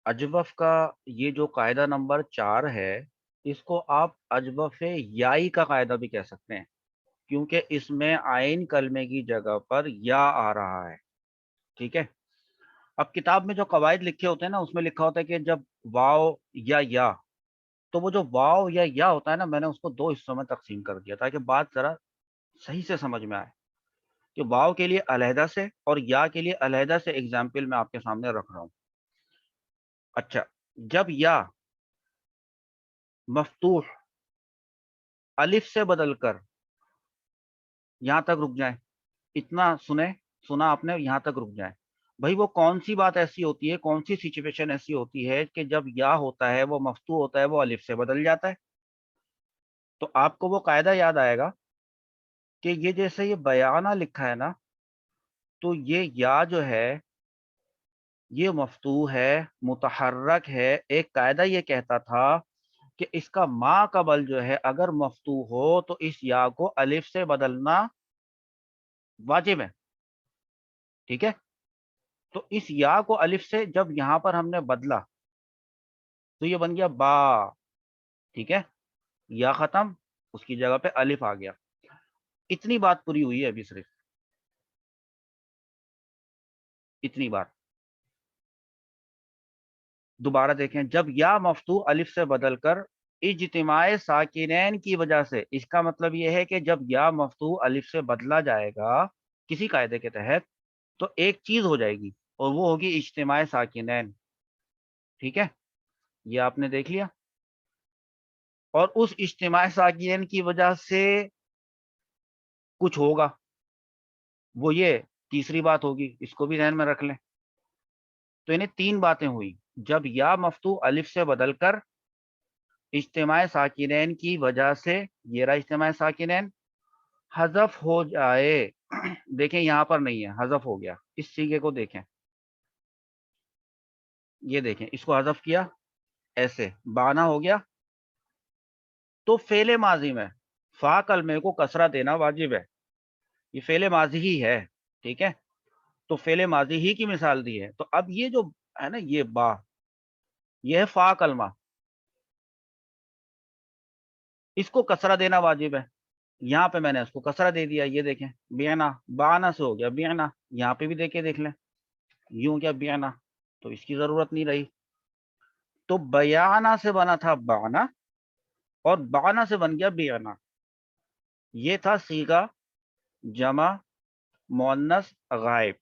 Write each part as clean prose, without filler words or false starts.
اجوف کا یہ جو قاعدہ نمبر 4 ہے، اس کو آپ اجوف یائی کا قاعدہ بھی کہہ سکتے ہیں، کیونکہ اس میں عین کلمے کی جگہ پر یا آ رہا ہے. ٹھیک ہے. اب کتاب میں جو قواعد لکھے ہوتے ہیں نا، اس میں لکھا ہوتا ہے کہ جب واو یا تو وہ جو واو یا ہوتا ہے نا، میں نے اس کو دو حصوں میں تقسیم کر دیا تاکہ بات ذرا صحیح سے سمجھ میں آئے کہ واو کے لیے علیحدہ سے اور یا کے لیے علیحدہ سے ایگزامپل میں آپ کے سامنے رکھ رہا ہوں. اچھا، جب یا مفتوح الف سے بدل کر یہاں تک رک جائیں، اتنا سنا آپ نے، یہاں تک رک جائیں. بھائی وہ کون سی بات ایسی ہوتی ہے، کون سی سچویشن ایسی ہوتی ہے کہ جب یا ہوتا ہے وہ مفتوح ہوتا ہے، وہ الف سے بدل جاتا ہے؟ تو آپ کو وہ قاعدہ یاد آئے گا کہ یہ جیسے یہ بیانہ لکھا ہے نا، تو یہ یا جو ہے یہ مفتوح ہے، متحرک ہے. ایک قاعدہ یہ کہتا تھا کہ اس کا ما قبل جو ہے اگر مفتوح ہو تو اس یا کو الف سے بدلنا واجب ہے. ٹھیک ہے. تو اس یا کو الف سے جب یہاں پر ہم نے بدلا تو یہ بن گیا با. ٹھیک ہے. یا ختم، اس کی جگہ پہ الف آ گیا. اتنی بات پوری ہوئی ہے ابھی، صرف اتنی بات. دوبارہ دیکھیں، جب یا مفتوح الف سے بدل کر اجتماع ساکنین کی وجہ سے، اس کا مطلب یہ ہے کہ جب یا مفتوح الف سے بدلا جائے گا کسی قاعدے کے تحت تو ایک چیز ہو جائے گی اور وہ ہوگی اجتماع ساکنین. ٹھیک ہے. یہ آپ نے دیکھ لیا. اور اس اجتماع ساکنین کی وجہ سے کچھ ہوگا، وہ یہ تیسری بات ہوگی، اس کو بھی ذہن میں رکھ لیں. تو انہیں تین باتیں ہوئی. جب یا مفتوح الف سے بدل کر اجتماع ساکنین کی وجہ سے، یہ رہا اجتماع ساکنین، حذف ہو جائے. دیکھیں یہاں پر نہیں ہے، حذف ہو گیا. اس سیغے کو دیکھیں، یہ دیکھیں، اس کو حذف کیا ایسے بانا ہو گیا. تو فعل ماضی میں فا کلمے کو کسرہ دینا واجب ہے. یہ فعل ماضی ہی ہے. ٹھیک ہے. تو فعل ماضی ہی کی مثال دی ہے. تو اب یہ جو ہے نا، یہ با، یہ ہے فا کلمہ، اس کو کسرہ دینا واجب ہے. یہاں پہ میں نے اس کو کسرہ دے دیا. یہ دیکھیں، بینا، بانا سے ہو گیا بینا. یہاں پہ بھی دیکھ لیں، یوں کیا بینا، تو اس کی ضرورت نہیں رہی. تو بیانہ سے بنا تھا بانا اور بانا سے بن گیا بینا. یہ تھا صیغہ جمع مؤنث غائب.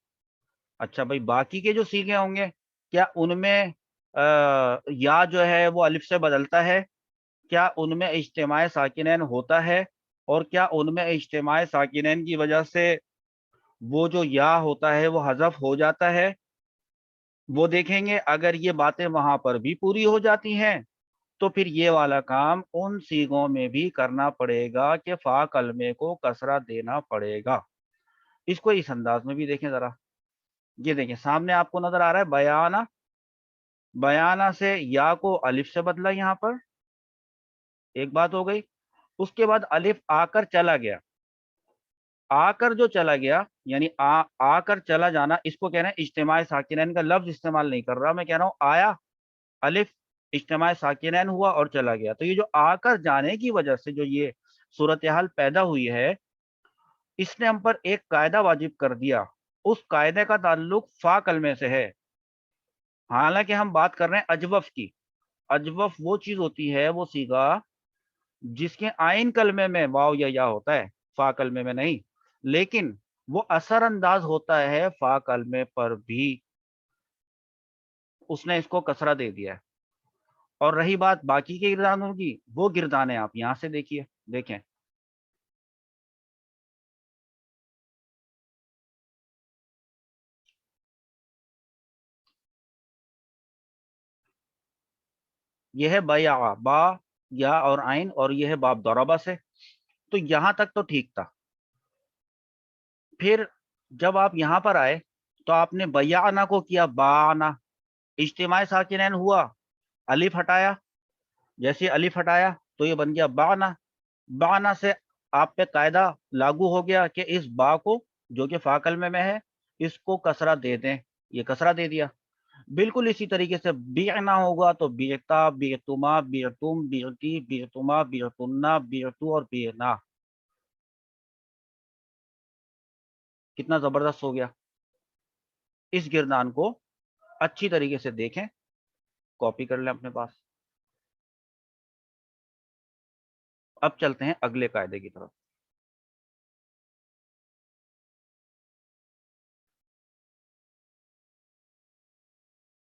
اچھا بھائی، باقی کے جو صیغے ہوں گے، کیا ان میں یا جو ہے وہ الف سے بدلتا ہے؟ کیا ان میں اجتماع ساکنین ہوتا ہے؟ اور کیا ان میں اجتماع ساکنین کی وجہ سے وہ جو یا ہوتا ہے وہ حذف ہو جاتا ہے؟ وہ دیکھیں گے. اگر یہ باتیں وہاں پر بھی پوری ہو جاتی ہیں تو پھر یہ والا کام ان صیغوں میں بھی کرنا پڑے گا کہ فا کلمے کو کسرہ دینا پڑے گا. اس کو اس انداز میں بھی دیکھیں ذرا. یہ دیکھیں سامنے آپ کو نظر آ رہا ہے بیانہ. بیانہ سے یا کو الف سے بدلا یہاں پر، ایک بات ہو گئی. اس کے بعد الف آ کر چلا گیا. آ کر جو چلا گیا، یعنی آ کر چلا جانا، اس کو کہہ رہے ہیں اجتماع ساکنین کا لفظ استعمال نہیں کر رہا، میں کہہ رہا ہوں آیا الف، اجتماع ساکنین ہوا اور چلا گیا. تو یہ جو آ کر جانے کی وجہ سے جو یہ صورتحال پیدا ہوئی ہے، اس نے ہم پر ایک قاعدہ واجب کر دیا. اس قاعدے کا تعلق فا کلمے سے ہے. حالانکہ ہم بات کر رہے ہیں اجوف کی. اجوف وہ چیز ہوتی ہے، وہ صیغہ جس کے عین کلمے میں واو یا ہوتا ہے، فا کلمے میں نہیں. لیکن وہ اثر انداز ہوتا ہے فا کلمے پر بھی. اس نے اس کو کسرہ دے دیا ہے. اور رہی بات باقی کے گردانوں کی، وہ گردانے آپ یہاں سے دیکھیے. دیکھیں، یہ ہے بیا، با یا اور عین، اور یہ ہے باب ضربہ سے. تو یہاں تک تو ٹھیک تھا. پھر جب آپ یہاں پر آئے تو آپ نے بیانا کو کیا بانا. اجتماع ساکنین ہوا، الف ہٹایا. جیسے الف ہٹایا تو یہ بن گیا بانا. بانا سے آپ پہ قاعدہ لاگو ہو گیا کہ اس با کو جو کہ فا کلمے میں ہے، اس کو کسرہ دے دیں. یہ کسرہ دے دیا. بالکل اسی طریقے سے بیعنا ہوگا تو بیعتا، بیعتما، بیعتم، بیعتی، بیعتما، بیعتنا، بیعتو اور بیعنا. کتنا زبردست ہو گیا. اس گردان کو اچھی طریقے سے دیکھیں، کاپی کر لیں اپنے پاس. اب چلتے ہیں اگلے قاعدے کی طرف.